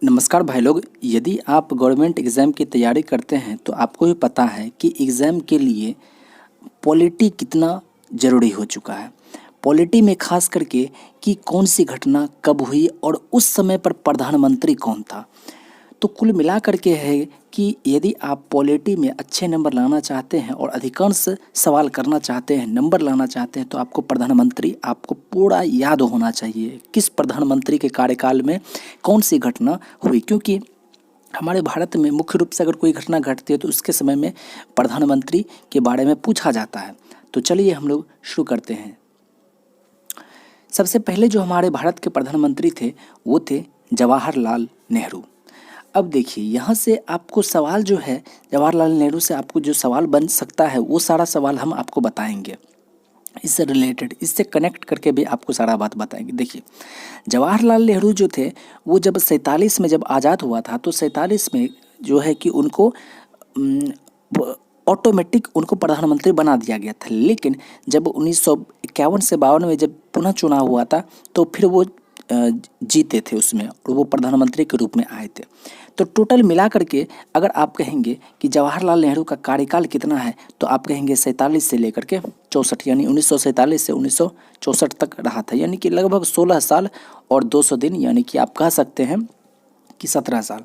नमस्कार भाई लोग। यदि आप गवर्नमेंट एग्ज़ाम की तैयारी करते हैं तो आपको भी पता है कि एग्ज़ाम के लिए पॉलिटी कितना ज़रूरी हो चुका है। पॉलिटी में खास करके कि कौन सी घटना कब हुई और उस समय पर प्रधानमंत्री कौन था। तो कुल मिला कर के है कि यदि आप पॉलिटी में अच्छे नंबर लाना चाहते हैं और अधिकांश सवाल करना चाहते हैं, नंबर लाना चाहते हैं, तो आपको प्रधानमंत्री आपको पूरा याद होना चाहिए किस प्रधानमंत्री के कार्यकाल में कौन सी घटना हुई। क्योंकि हमारे भारत में मुख्य रूप से अगर कोई घटना घटती है तो उसके समय में प्रधानमंत्री के बारे में पूछा जाता है। तो चलिए हम लोग शुरू करते हैं। सबसे पहले जो हमारे भारत के प्रधानमंत्री थे वो थे जवाहरलाल नेहरू। अब देखिए यहाँ से आपको सवाल जो है जवाहरलाल नेहरू से आपको जो सवाल बन सकता है वो सारा सवाल हम आपको बताएंगे। इससे रिलेटेड, इससे कनेक्ट करके भी आपको सारा बात बताएंगे। देखिए जवाहरलाल नेहरू जो थे वो जब 47 में जब आज़ाद हुआ था तो 47 में जो है कि उनको ऑटोमेटिक उनको प्रधानमंत्री बना दिया गया था। लेकिन जब 1951 से 52 में जब पुनः चुनाव हुआ था तो फिर वो जीते थे उसमें और वो प्रधानमंत्री के रूप में आए थे। तो टोटल मिला करके अगर आप कहेंगे कि जवाहरलाल नेहरू का कार्यकाल कितना है तो आप कहेंगे 47 से लेकर के 64, यानी 1947 से 1964 तक रहा था, यानी कि लगभग 16 साल और 200 दिन, यानी कि आप कह सकते हैं कि 17 साल।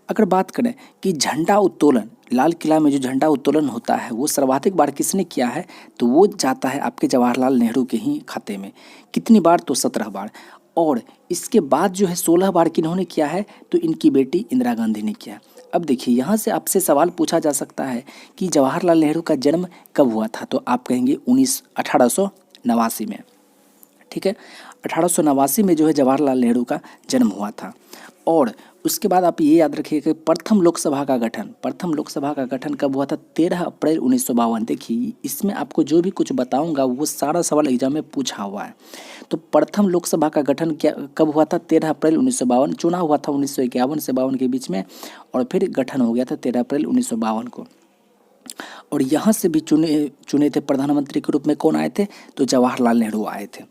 अगर बात करें कि झंडा उत्तोलन, लाल किला में जो झंडा उत्तोलन होता है वो सर्वाधिक बार किसने किया है तो वो जाता है आपके जवाहरलाल नेहरू के ही खाते में। कितनी बार तो 17 बार। और इसके बाद जो है 16 बार किन्होंने किया है तो इनकी बेटी इंदिरा गांधी ने किया। अब देखिए यहाँ से आपसे सवाल पूछा जा सकता है कि जवाहरलाल नेहरू का जन्म कब हुआ था तो आप कहेंगे 1889 में। ठीक है, 1889 में जो है जवाहरलाल नेहरू का जन्म हुआ था। और उसके बाद आप ये याद रखिए कि प्रथम लोकसभा का गठन कब हुआ था? 13 अप्रैल 1952। देखिए इसमें आपको जो भी कुछ बताऊंगा वो सारा सवाल एग्जाम में पूछा हुआ है। तो प्रथम लोकसभा का गठन क्या कब हुआ था? 13 अप्रैल 1952। चुनाव हुआ था 1951 से 52 के बीच में और फिर गठन हो गया था 13 अप्रैल 1952 को। और यहाँ से भी चुने थे प्रधानमंत्री के रूप में कौन आए थे तो जवाहरलाल नेहरू आए थे।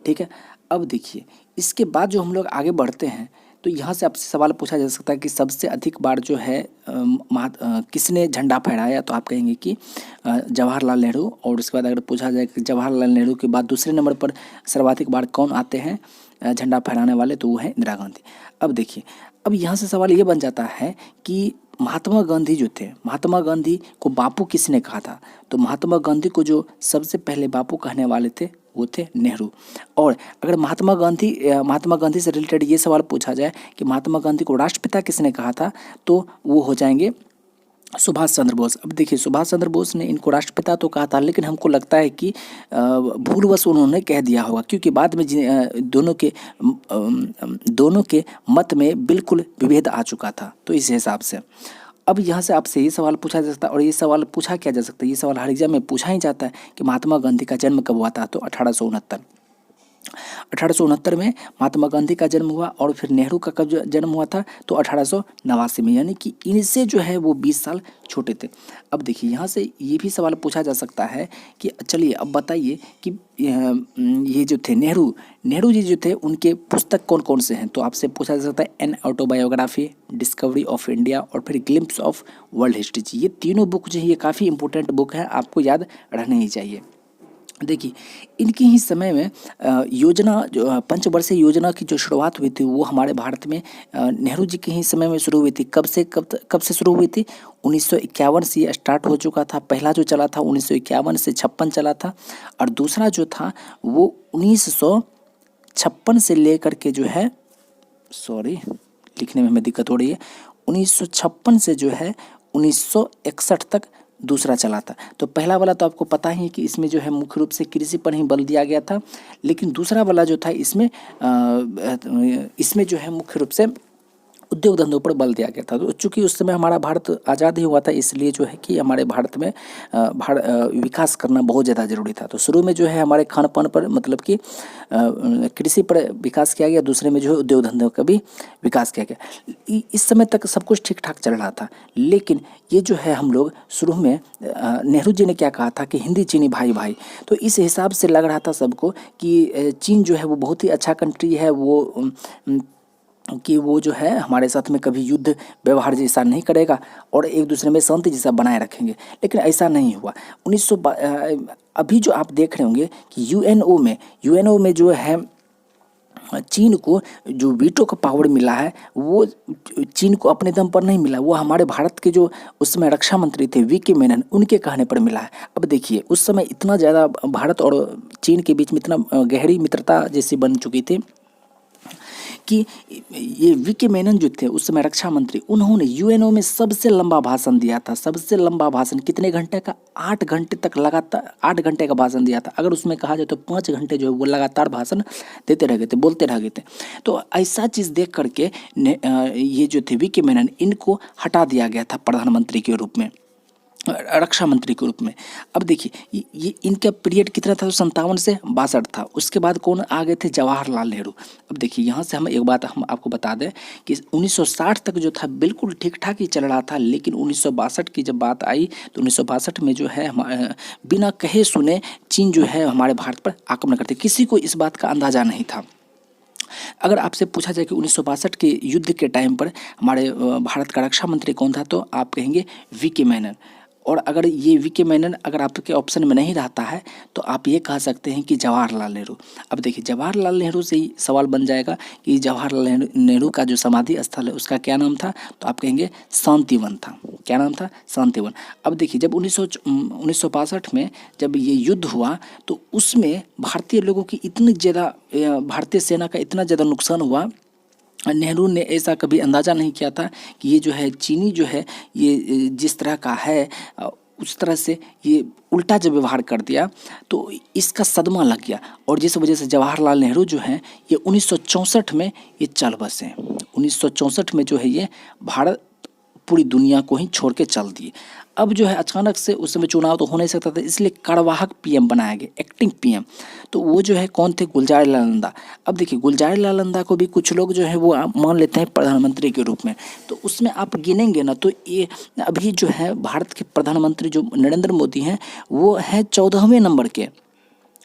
ठीक है, अब देखिए इसके बाद जो हम लोग आगे बढ़ते हैं तो यहाँ से आपसे सवाल पूछा जा सकता है कि सबसे अधिक बार जो है किसने झंडा फहराया तो आप कहेंगे कि जवाहरलाल नेहरू। और उसके बाद अगर पूछा जाए कि जवाहरलाल नेहरू के बाद दूसरे नंबर पर सर्वाधिक बार कौन आते हैं झंडा फहराने वाले, तो वो है इंदिरा गांधी। अब देखिए अब यहाँ से सवाल ये बन जाता है कि महात्मा गांधी जो थे, महात्मा गांधी को बापू किसने कहा था? तो महात्मा गांधी को जो सबसे पहले बापू कहने वाले थे वो थे नेहरू। और अगर महात्मा गांधी से रिलेटेड ये सवाल पूछा जाए कि महात्मा गांधी को राष्ट्रपिता किसने कहा था तो वो हो जाएंगे सुभाष चंद्र बोस। अब देखिए सुभाष चंद्र बोस ने इनको राष्ट्रपिता तो कहा था, लेकिन हमको लगता है कि भूलवश उन्होंने कह दिया होगा, क्योंकि बाद में दोनों के मत में बिल्कुल विभेद आ चुका था। तो इस हिसाब से अब यहाँ से आपसे ये सवाल पूछा जा सकता है, और ये सवाल पूछा क्या जा सकता है, ये सवाल हर एग्जाम में पूछा ही जाता है कि महात्मा गांधी का जन्म कब हुआ था तो 1869 में महात्मा गांधी का जन्म हुआ। और फिर नेहरू का कब जन्म हुआ था तो 1889 में, यानी कि इनसे जो है वो 20 साल छोटे थे। अब देखिए यहाँ से ये भी सवाल पूछा जा सकता है कि चलिए अब बताइए कि ये जो थे नेहरू जी जो थे उनके पुस्तक कौन कौन से हैं तो आपसे पूछा जा सकता है an autobiography, discovery of India और फिर ग्लिम्प्स ऑफ वर्ल्ड हिस्ट्री। ये तीनों बुक जो है ये काफ़ी इंपॉर्टेंट बुक है, आपको याद रहने ही चाहिए। देखिए इनके ही समय में योजना जो पंचवर्षीय योजना की जो शुरुआत हुई थी वो हमारे भारत में नेहरू जी के ही समय में शुरू हुई थी। कब से शुरू हुई थी? 1951 से ये स्टार्ट हो चुका था। पहला जो चला था 1951 से 56 चला था, और दूसरा जो था वो 1956 से लेकर के जो है, सॉरी लिखने में हमें दिक्कत हो रही है, 1956 से जो है 1961 तक दूसरा चला था। तो पहला वाला तो आपको पता ही है कि इसमें जो है मुख्य रूप से कृषि पर ही बल दिया गया था, लेकिन दूसरा वाला जो था इसमें जो है मुख्य रूप से उद्योग धंधों पर बल दिया गया था। तो चूँकि उस समय हमारा भारत आज़ाद ही हुआ था, इसलिए जो है कि हमारे भारत में विकास करना बहुत ज़्यादा ज़रूरी था। तो शुरू में जो है हमारे खान पान पर मतलब कि कृषि पर विकास किया गया, दूसरे में जो है उद्योग धंधों का भी विकास किया गया। इस समय तक सब कुछ ठीक ठाक चल रहा था, लेकिन ये जो है हम लोग शुरू में नेहरू जी ने क्या कहा था कि हिंदी चीनी भाई भाई। तो इस हिसाब से लग रहा था सबको कि चीन जो है वो बहुत ही अच्छा कंट्री है, वो कि वो जो है हमारे साथ में कभी युद्ध व्यवहार जैसा नहीं करेगा और एक दूसरे में शांति जैसा बनाए रखेंगे, लेकिन ऐसा नहीं हुआ। 1900 अभी जो आप देख रहे होंगे कि यूएनओ में जो है चीन को जो वीटो का पावर मिला है, वो चीन को अपने दम पर नहीं मिला, वो हमारे भारत के जो उस समय रक्षा मंत्री थे वीके मेनन, उनके कहने पर मिला है। अब देखिए उस समय इतना ज़्यादा भारत और चीन के बीच में इतना गहरी मित्रता जैसी बन चुकी थी कि ये वीके मेनन जो थे उस समय रक्षा मंत्री, उन्होंने यूएनओ में सबसे लंबा भाषण दिया था। सबसे लंबा भाषण कितने घंटे का? 8 घंटे तक लगातार 8 घंटे का भाषण दिया था। अगर उसमें कहा जाए तो 5 घंटे जो है वो लगातार भाषण देते रह गए थे, बोलते रह गए थे। तो ऐसा चीज़ देख करके ये जो थे वीके मेनन, इनको हटा दिया गया था प्रधानमंत्री के रूप में, रक्षा मंत्री के रूप में। अब देखिए ये इनका पीरियड कितना था? तो 57 से 62 था। उसके बाद कौन आ गए थे? जवाहरलाल नेहरू। अब देखिए यहाँ से हम एक बात हम आपको बता दें कि 1960 तक जो था बिल्कुल ठीक ठाक ही चल रहा था, लेकिन 1962 की जब बात आई तो 1962 में जो है बिना कहे सुने चीन जो है हमारे भारत पर आक्रमण करते, किसी को इस बात का अंदाजा नहीं था। अगर आपसे पूछा जाए कि 1962 के युद्ध के टाइम पर हमारे भारत का रक्षा मंत्री कौन था, तो आप कहेंगे वीके मेनन। और अगर ये वीके मेनन अगर आपके ऑप्शन में नहीं रहता है तो आप ये कह सकते हैं कि जवाहरलाल नेहरू। अब देखिए जवाहरलाल नेहरू से ही सवाल बन जाएगा कि जवाहरलाल नेहरू का जो समाधि स्थल है उसका क्या नाम था, तो आप कहेंगे शांतिवन था। क्या नाम था? शांतिवन। अब देखिए जब 1962 में जब ये युद्ध हुआ तो उसमें भारतीय लोगों की इतनी ज़्यादा, भारतीय सेना का इतना ज़्यादा नुकसान हुआ, नेहरू ने ऐसा कभी अंदाज़ा नहीं किया था कि ये जो है चीनी जो है ये जिस तरह का है उस तरह से ये उल्टा जब व्यवहार कर दिया तो इसका सदमा लग गया, और जिस वजह से जवाहरलाल नेहरू जो हैं ये 1964 में ये चल बसे। 1964 में जो है ये भारत पूरी दुनिया को ही छोड़ के चल दिए। अब जो है अचानक से उस समय चुनाव तो हो नहीं सकता था, इसलिए कार्यवाहक पीएम बनाया गया, एक्टिंग पीएम। तो वो जो है कौन थे? गुलजारीलाल नंदा। अब देखिए गुलजारीलाल नंदा को भी कुछ लोग जो है वो मान लेते हैं प्रधानमंत्री के रूप में। तो उसमें आप गिनेंगे ना तो ये अभी जो है भारत के प्रधानमंत्री जो नरेंद्र मोदी हैं वो हैं 14वें नंबर के।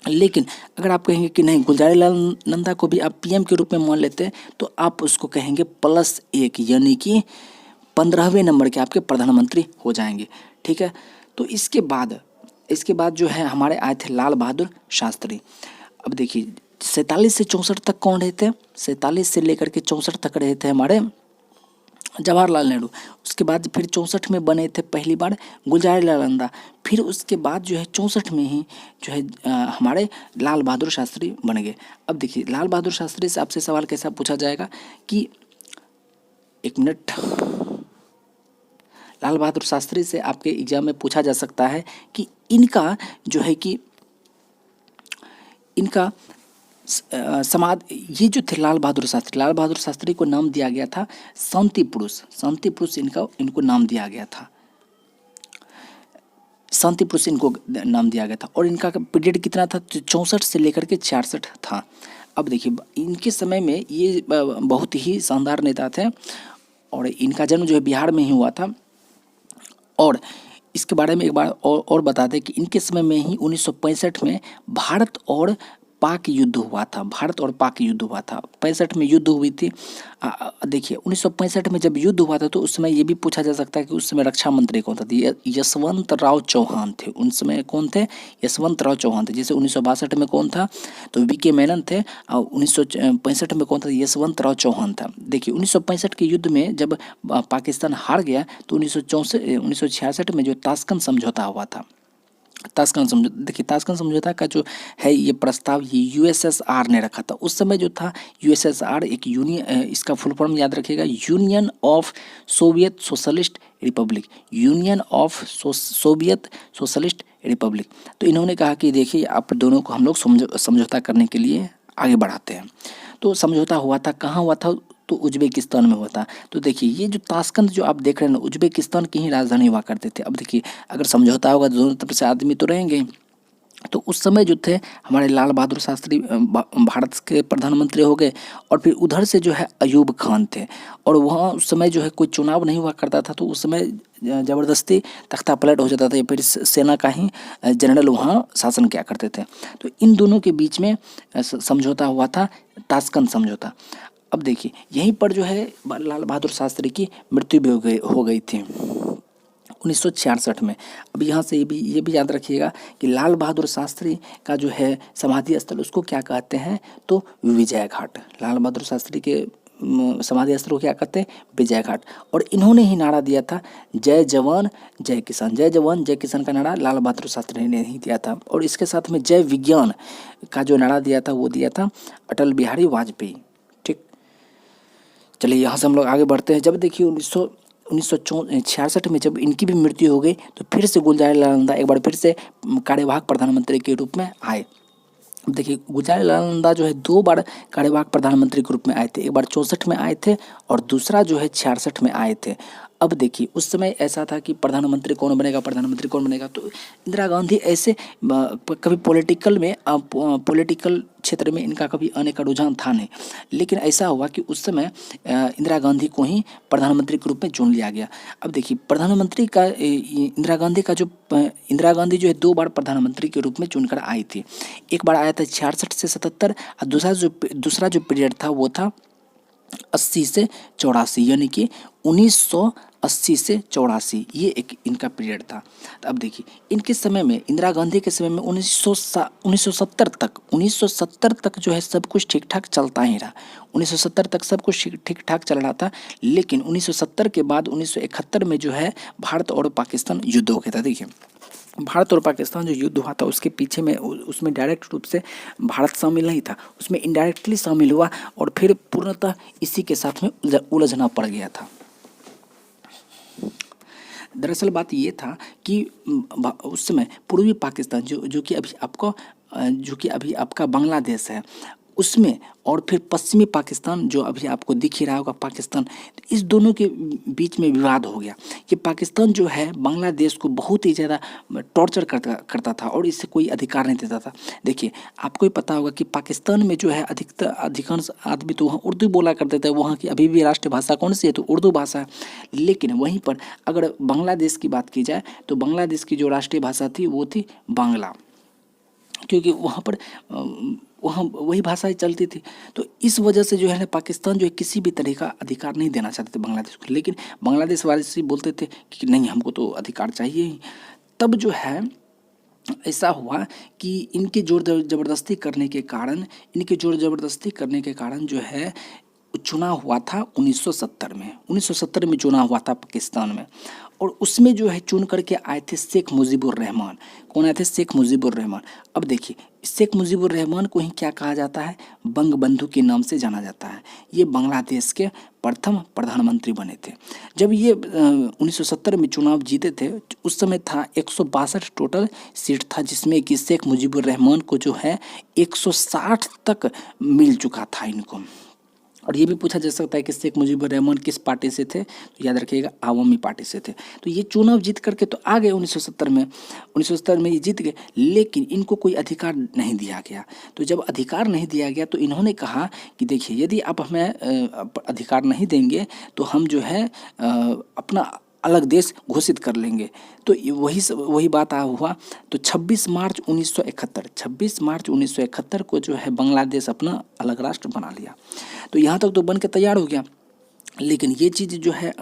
लेकिन अगर आप कहेंगे कि नहीं गुलजारीलाल नंदा को भी आप पीएम के रूप में मान लेते हैं तो आप उसको कहेंगे +1, यानी कि 15वें नंबर के आपके प्रधानमंत्री हो जाएंगे। ठीक है। तो इसके बाद जो है हमारे आए थे लाल बहादुर शास्त्री। अब देखिए 47 से 64 तक कौन रहे थे? 47 से लेकर के 64 तक रहे थे हमारे जवाहरलाल नेहरू। उसके बाद फिर 64 में बने थे पहली बार गुलजारीलाल नंदा। फिर उसके बाद जो है 64 में ही जो है हमारे लाल बहादुर शास्त्री बन गए। अब देखिए लाल बहादुर शास्त्री से आपसे सवाल कैसा पूछा जाएगा कि एक मिनट, लाल बहादुर शास्त्री से आपके एग्जाम में पूछा जा सकता है कि इनका जो है कि इनका ये जो थे लाल बहादुर शास्त्री को नाम दिया गया था शांति पुरुष इनको नाम दिया गया था, शांति पुरुष इनको नाम दिया गया था। और इनका पीरियड कितना था? 64 से लेकर के 66 था। अब देखिए इनके समय में ये बहुत ही शानदार नेता थे और इनका जन्म जो है बिहार में ही हुआ था। और इसके बारे में एक बार और बता दें कि इनके समय में ही 1965 में भारत और पाक युद्ध हुआ था। 65 में युद्ध हुई थी। देखिए 1965 में जब युद्ध हुआ था तो उस समय ये भी पूछा जा सकता है कि उस समय रक्षा मंत्री कौन था? यशवंत राव चौहान थे। उन समय कौन थे? यशवंत राव चौहान थे। जैसे 1962 में कौन था? तो वीके मेनन थे। और 1965 में कौन था? यशवंत राव चौहान था। देखिए 1965 के युद्ध में जब पाकिस्तान हार गया तो 1966 में जो ताशकंद समझौता हुआ था, ताशकंद समझौता का जो है ये प्रस्ताव ये यूएसएसआर ने रखा था। उस समय जो था यूएसएसआर एक यूनियन, इसका फुल फॉर्म याद रखिएगा, union of Soviet socialist Republic, union of Soviet socialist Republic. तो इन्होंने कहा कि देखिए आप दोनों को हम लोग समझौता करने के लिए आगे बढ़ाते हैं। तो समझौता हुआ था, कहाँ हुआ था? तो उज्बेकिस्तान में हुआ था। तो देखिए ये जो ताशकंद जो आप देख रहे हैं ना, उज्बेकिस्तान की ही राजधानी हुआ करते थे। अब देखिए अगर समझौता होगा तो दोनों तरफ से आदमी तो रहेंगे। तो उस समय जो थे हमारे लाल बहादुर शास्त्री भारत के प्रधानमंत्री हो गए और फिर उधर से जो है अयूब खान थे। और वहाँ उस समय जो है कोई चुनाव नहीं हुआ करता था तो उस समय ज़बरदस्ती तख्ता पलट हो जाता था या फिर सेना का ही जनरल वहाँ शासन किया करते थे। तो इन दोनों के बीच में समझौता हुआ था, ताशकंद समझौता। अब देखिए यहीं पर जो है लाल बहादुर शास्त्री की मृत्यु भी हो गई थी 1966 में। अब यहाँ से ये भी याद रखिएगा कि लाल बहादुर शास्त्री का जो है समाधि स्थल उसको क्या कहते हैं, तो विजय घाट। लाल बहादुर शास्त्री के समाधि स्थल को क्या कहते हैं, विजय घाट। और इन्होंने ही नारा दिया था जय जवान जय किसान। जय जवान जय किसान का नारा लाल बहादुर शास्त्री ने ही दिया था। और इसके साथ में जय विज्ञान का जो नारा दिया था वो दिया था अटल बिहारी वाजपेयी। ठीक, चलिए यहाँ से हम लोग आगे बढ़ते हैं। जब देखिए 1966 में जब इनकी भी मृत्यु हो गई तो फिर से गुलजारीलाल नंदा एक बार फिर से कार्यवाहक प्रधानमंत्री के रूप में आए। अब देखिए गुलजारीलाल नंदा जो है 2 बार कार्यवाहक प्रधानमंत्री के रूप में आए थे। एक बार 64 में आए थे और दूसरा जो है 66 में आए थे। अब देखिए उस समय ऐसा था कि प्रधानमंत्री कौन बनेगा, प्रधानमंत्री कौन बनेगा, तो इंदिरा गांधी ऐसे कभी पॉलिटिकल क्षेत्र में इनका कभी आने का रुझान था नहीं। लेकिन ऐसा हुआ कि उस समय इंदिरा गांधी को ही प्रधानमंत्री के रूप में चुन लिया गया। अब देखिए प्रधानमंत्री का इंदिरा गांधी जो है 2 बार प्रधानमंत्री के रूप में चुनकर आई थी। एक बार आया था 66 से 77 और दूसरा जो पीरियड था वो था 80 से 84, यानी कि 1980 से 84, ये एक इनका पीरियड था। तो अब देखिए इनके समय में, इंदिरा गांधी के समय में 1970 तक जो है सब कुछ ठीक ठाक चलता ही रहा। 1970 तक सब कुछ ठीक ठाक चल रहा था। लेकिन 1970 के बाद 1971 में जो है भारत और पाकिस्तान युद्ध हो गया था। देखिए भारत और पाकिस्तान जो युद्ध हुआ था उसके पीछे में उसमें डायरेक्ट रूप से भारत शामिल नहीं था, उसमें इनडायरेक्टली शामिल हुआ और फिर पूर्णतः इसी के साथ में उलझना पड़ गया था। दरअसल बात ये था कि उस समय पूर्वी पाकिस्तान जो कि अभी आपका बांग्लादेश है उसमें, और फिर पश्चिमी पाकिस्तान जो अभी आपको दिख ही रहा होगा पाकिस्तान, इस दोनों के बीच में विवाद हो गया कि पाकिस्तान जो है बांग्लादेश को बहुत ही ज़्यादा टॉर्चर करता था और इससे कोई अधिकार नहीं देता था। देखिए आपको ही पता होगा कि पाकिस्तान में जो है अधिकांश आदमी तो वहाँ उर्दू बोला करते थे। वहाँ की अभी भी राष्ट्रीय भाषा कौन सी है, तो उर्दू भाषा है। लेकिन वहीं पर अगर बांग्लादेश की बात की जाए तो बांग्लादेश की जो राष्ट्रीय भाषा थी वो थी बांग्ला, क्योंकि वहाँ वही भाषाएं चलती थी। तो इस वजह से जो है ना पाकिस्तान जो है किसी भी तरह का अधिकार नहीं देना चाहते थे बांग्लादेश को। लेकिन बांग्लादेश वाले बोलते थे कि नहीं, हमको तो अधिकार चाहिए ही। तब जो है ऐसा हुआ कि इनके जोर ज़बरदस्ती करने के कारण जो है चुनाव हुआ था 1970 में चुनाव हुआ था पाकिस्तान में। और उसमें जो है चुन करके आए थे शेख मुजीबुर रहमान। कौन आए थे? शेख मुजीबुर रहमान। अब देखिए शेख मुजीबुर रहमान को ही क्या कहा जाता है? बंगबंधु के नाम से जाना जाता है। ये बांग्लादेश के प्रथम प्रधानमंत्री बने थे। जब ये 1970 में चुनाव जीते थे उस समय था 162 टोटल सीट था, जिसमें कि शेख मुजीबुर रहमान को जो है 160 तक मिल चुका था इनको। और ये भी पूछा जा सकता है कि शेख मुजीबुर रहमान किस पार्टी से थे, तो याद रखिएगा आवामी पार्टी से थे। तो ये चुनाव जीत करके तो आ गए 1970 में ये जीत गए, लेकिन इनको कोई अधिकार नहीं दिया गया। तो जब अधिकार नहीं दिया गया तो इन्होंने कहा कि देखिए यदि आप हमें अधिकार नहीं देंगे तो हम जो है अपना अलग देश घोषित कर लेंगे। तो वही बात हुआ। तो 26 मार्च 1971 को जो है बांग्लादेश अपना अलग राष्ट्र बना लिया। तो यहाँ तक तो बन के तैयार हो गया। लेकिन ये चीज़ जो है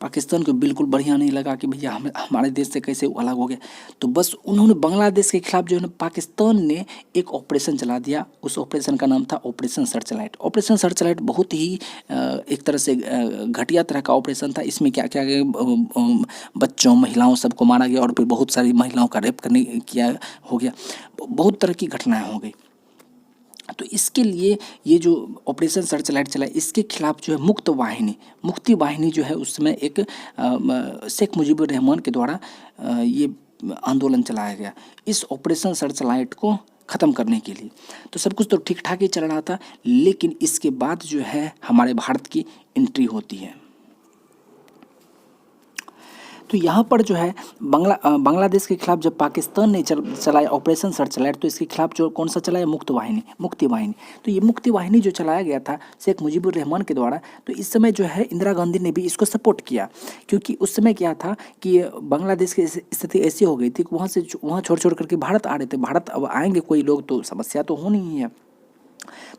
पाकिस्तान को बिल्कुल बढ़िया नहीं लगा कि भैया हमारे देश से कैसे वो अलग हो गया। तो बस उन्होंने बांग्लादेश के खिलाफ जो है ना पाकिस्तान ने एक ऑपरेशन चला दिया। उस ऑपरेशन का नाम था ऑपरेशन सर्चलाइट। ऑपरेशन सर्चलाइट बहुत ही एक तरह से घटिया तरह का ऑपरेशन था। इसमें क्या क्या बच्चों महिलाओं सबको मारा गया और फिर बहुत सारी महिलाओं का रेप हो गया। बहुत तरह की घटनाएँ हो गई। तो इसके लिए ये जो ऑपरेशन सर्चलाइट चला इसके खिलाफ जो है मुक्ति वाहिनी जो है उस समय एक शेख मुजीबुर रहमान के द्वारा ये आंदोलन चलाया गया इस ऑपरेशन सर्चलाइट को ख़त्म करने के लिए। तो सब कुछ तो ठीक ठाक ही चल रहा था, लेकिन इसके बाद जो है हमारे भारत की एंट्री होती है। तो यहाँ पर जो है बांग्लादेश के खिलाफ जब पाकिस्तान ने चलाया ऑपरेशन सर्चलाइट, तो इसके खिलाफ जो कौन सा चलाया? मुक्ति वाहिनी। तो ये मुक्ति वाहिनी जो चलाया गया था शेख मुजीबुर रहमान के द्वारा, तो इस समय जो है इंदिरा गांधी ने भी इसको सपोर्ट किया, क्योंकि उस समय क्या था कि बांग्लादेश की स्थिति ऐसी हो गई थी कि वहाँ छोड़ करके भारत आ रहे थे। भारत अब आएंगे कोई लोग तो समस्या तो होनी ही है।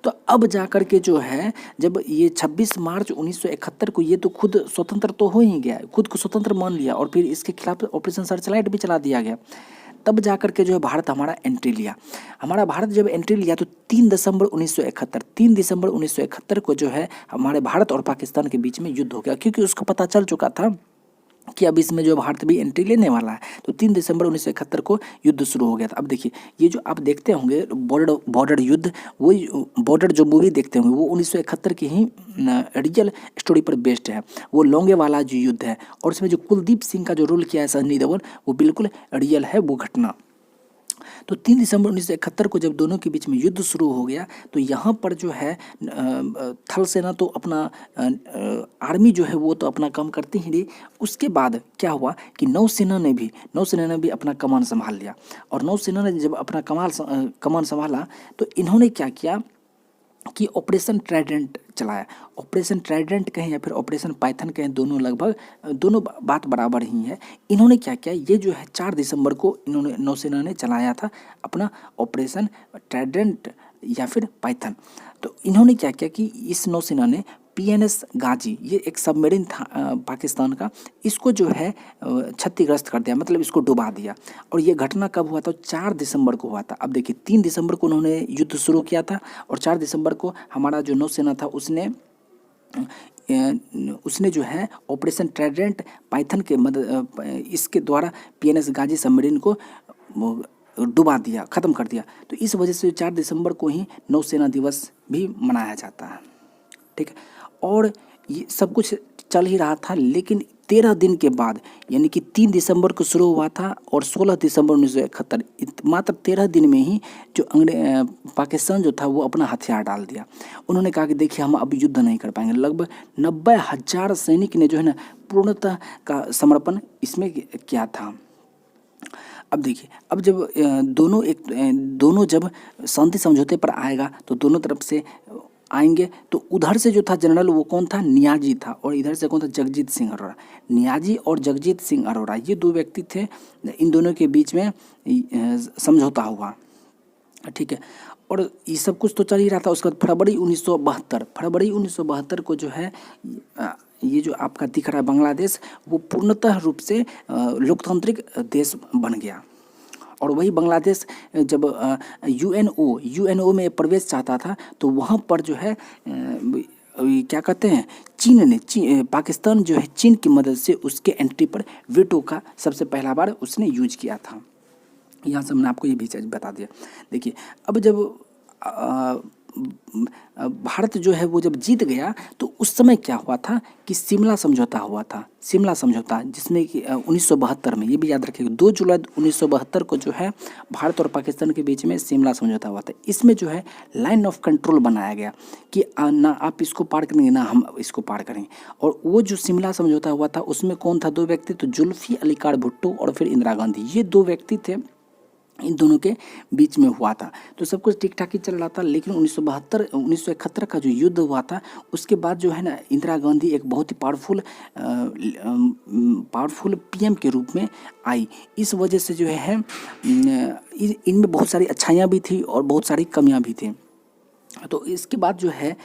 तो अब जाकर के जो है जब ये 26 मार्च 1971 को ये तो खुद स्वतंत्र तो हो ही गया, खुद को स्वतंत्र मान लिया और फिर इसके खिलाफ ऑपरेशन सर्चलाइट भी चला दिया गया। तब जाकर के जो है भारत हमारा एंट्री लिया। हमारा भारत जब एंट्री लिया तो 3 दिसंबर 1971 को जो है हमारे भारत और पाकिस्तान के बीच में युद्ध हो गया, क्योंकि उसको पता चल चुका था कि अब इसमें जो भारत भी एंट्री लेने वाला है। तो 3 दिसंबर 1971 को युद्ध शुरू हो गया था। अब देखिए ये जो आप देखते होंगे बॉर्डर युद्ध, वही बॉर्डर जो मूवी देखते होंगे वो 1971 की ही रियल स्टोरी पर बेस्ड है। वो लोंगेवाला जो युद्ध है और उसमें जो कुलदीप सिंह का जो रोल किया है सनी देओल, वो बिल्कुल रियल है वो घटना। तो 3 दिसंबर 1971 को जब दोनों के बीच में युद्ध शुरू हो गया तो यहाँ पर जो है थल सेना तो अपना आर्मी जो है वो तो अपना काम करती ही रही। उसके बाद क्या हुआ कि नौसेना ने भी अपना कमान संभाल लिया। और नौसेना ने जब अपना कमान संभाला तो इन्होंने क्या किया कि ऑपरेशन ट्राइडेंट चलाया। ऑपरेशन ट्राइडेंट कहें या फिर ऑपरेशन पाइथन कहें, दोनों बात बराबर ही है। इन्होंने क्या किया, ये जो है 4 दिसंबर को इन्होंने नौसेना ने चलाया था अपना ऑपरेशन ट्राइडेंट या फिर पाइथन। तो इन्होंने क्या किया कि इस नौसेना ने PNS गाजी, ये एक सबमरीन था पाकिस्तान का, इसको जो है क्षतिग्रस्त कर दिया, मतलब इसको डुबा दिया। और ये घटना कब हुआ था? 4 दिसंबर को हुआ था। अब देखिए 3 दिसंबर को उन्होंने युद्ध शुरू किया था और 4 दिसंबर को हमारा जो नौसेना था उसने जो है ऑपरेशन ट्राइडेंट पाइथन के मदद इसके द्वारा PNS गाजी सबमरीन को डुबा दिया, ख़त्म कर दिया। तो इस वजह से 4 दिसंबर को ही नौसेना दिवस भी मनाया जाता है। ठीक है, और ये सब कुछ चल ही रहा था, लेकिन 13 दिन के बाद यानी कि 3 दिसंबर को शुरू हुआ था और 16 दिसंबर 1971, मात्र 13 दिन में ही जो पाकिस्तान जो था वो अपना हथियार डाल दिया। उन्होंने कहा कि देखिए हम अब युद्ध नहीं कर पाएंगे। लगभग 90,000 सैनिक ने जो है ना पूर्णतः का समर्पण इसमें किया था। अब देखिए, अब जब दोनों जब शांति समझौते पर आएगा तो दोनों तरफ से आएंगे। तो उधर से जो था जनरल वो कौन था? नियाजी था, और इधर से कौन था? जगजीत सिंह अरोड़ा। नियाजी और जगजीत सिंह अरोड़ा ये 2 व्यक्ति थे, इन दोनों के बीच में समझौता हुआ। ठीक है, और ये सब कुछ तो चल ही रहा था। उसके बाद फरवरी 1972 को जो है ये जो आपका दिख रहा है बांग्लादेश, वो पूर्णतः रूप से लोकतांत्रिक देश बन गया। और वही बांग्लादेश जब यूएनओ में प्रवेश चाहता था तो वहाँ पर जो है क्या कहते हैं, पाकिस्तान जो है चीन की मदद से उसके एंट्री पर वीटो का सबसे पहला बार उसने यूज किया था। यहाँ से हमने आपको ये भी चीज़ बता दिया। देखिए, अब जब भारत जो है वो जब जीत गया तो उस समय क्या हुआ था कि शिमला समझौता हुआ था। शिमला समझौता जिसमें कि 1972 में, ये भी याद रखिएगा, 2 जुलाई 1972 को जो है भारत और पाकिस्तान के बीच में शिमला समझौता हुआ था। इसमें जो है लाइन ऑफ कंट्रोल बनाया गया कि ना आप इसको पार करेंगे ना हम इसको पार करेंगे। और वो जो शिमला समझौता हुआ था उसमें कौन था? 2 व्यक्ति, तो जुल्फी अली खान भुट्टो और फिर इंदिरा गांधी, ये 2 व्यक्ति थे, इन दोनों के बीच में हुआ था। तो सब कुछ ठीक ठाक ही चल रहा था। लेकिन 1971 का जो युद्ध हुआ था उसके बाद जो है ना इंदिरा गांधी एक बहुत ही पावरफुल PM के रूप में आई। इस वजह से जो है इनमें बहुत सारी अच्छाइयाँ भी थी और बहुत सारी कमियाँ भी थी। तो इसके बाद जो है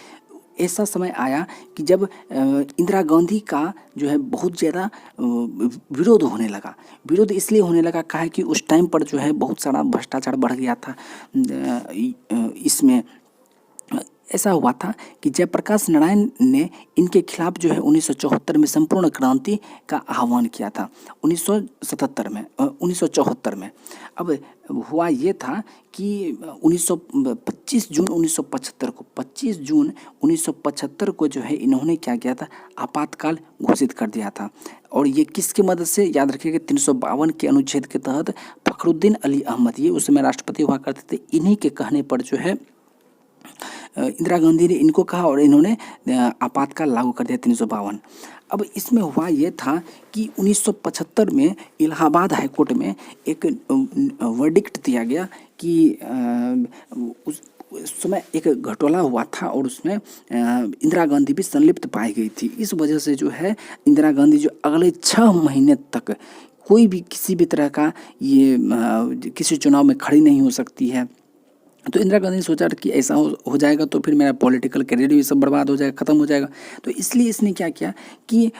ऐसा समय आया कि जब इंदिरा गांधी का जो है बहुत ज़्यादा विरोध होने लगा। विरोध इसलिए होने लगा कहा है कि उस टाइम पर जो है बहुत सारा भ्रष्टाचार बढ़ गया था। इसमें ऐसा हुआ था कि जयप्रकाश नारायण ने इनके खिलाफ जो है 1974 में संपूर्ण क्रांति का आह्वान किया था। 1974 में अब हुआ ये था कि 25 जून 1975 को जो है इन्होंने क्या किया था? आपातकाल घोषित कर दिया था। और ये किसकी मदद से? याद रखिएगा 352 के अनुच्छेद के तहत फखरुद्दीन अली अहमद, ये उस समय राष्ट्रपति हुआ करते थे, इन्हीं के कहने पर जो है इंदिरा गांधी ने इनको कहा और इन्होंने आपातकाल लागू कर दिया 352। अब इसमें हुआ ये था कि 1975 में इलाहाबाद हाईकोर्ट में एक वर्डिक्ट दिया गया कि उस समय एक घटोला हुआ था और उसमें इंदिरा गांधी भी संलिप्त पाई गई थी। इस वजह से जो है इंदिरा गांधी जो अगले 6 महीने तक कोई भी किसी भी तरह का ये किसी चुनाव में खड़ी नहीं हो सकती है। तो इंदिरा गांधी ने सोचा कि ऐसा हो जाएगा तो फिर मेरा पॉलिटिकल करियर भी सब बर्बाद हो जाएगा, ख़त्म हो जाएगा। तो इसलिए इसने क्या किया कि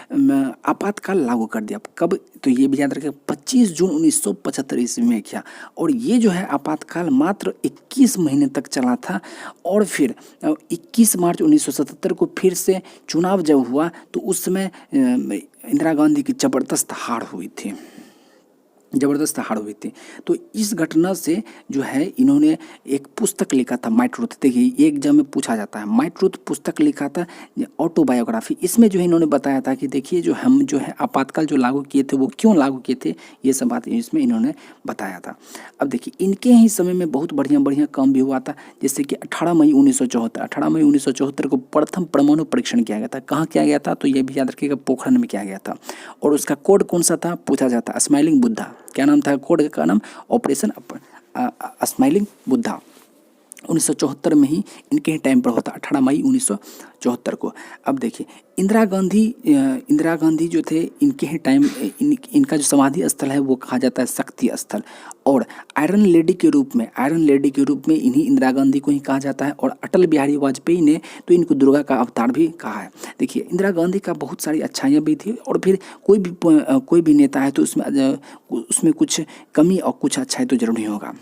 आपातकाल लागू कर दिया। कब? तो ये भी याद रखें 25 जून 1975 ईस्वी में किया। और ये जो है आपातकाल मात्र 21 महीने तक चला था। और फिर 21 मार्च 1977 को फिर से चुनाव जब हुआ तो उस समय इंदिरा गांधी की ज़बरदस्त हार हुई थी, ज़बरदस्त हार हुई थी। तो इस घटना से जो है इन्होंने एक पुस्तक लिखा था माई ट्रूथ। देखिए एक एग्जाम में पूछा जाता है, माई ट्रूथ पुस्तक लिखा था, ऑटोबायोग्राफी। इसमें जो है इन्होंने बताया था कि देखिए जो हम जो है आपातकाल जो लागू किए थे वो क्यों लागू किए थे, ये सब बात इसमें इन्होंने बताया था। अब देखिए इनके ही समय में बहुत बढ़िया बढ़िया काम भी हुआ था, जैसे कि 18 मई 1974 को प्रथम परमाणु परीक्षण किया गया था। कहाँ किया गया था? तो ये भी याद रखिएगा, पोखरण में किया गया था। और उसका कोड कौन सा था पूछा जाता है, स्माइलिंग बुद्धा। क्या नाम था कोड का? नाम ऑपरेशन स्माइलिंग बुद्धा। 1974 में ही इनके ही टाइम पर होता, 18 मई 1974 को। अब देखिए इंदिरा गांधी जो थे इनके ही टाइम इनका जो समाधि स्थल है वो कहा जाता है शक्ति स्थल। और आयरन लेडी के रूप में इन्हीं इंदिरा गांधी को ही कहा जाता है। और अटल बिहारी वाजपेयी ने तो इनको दुर्गा का अवतार भी कहा है। देखिए इंदिरा गांधी का बहुत सारी अच्छाइयाँ भी थी। और फिर कोई भी नेता है तो उसमें कुछ कमी और कुछ अच्छाई तो जरूर ही होगा।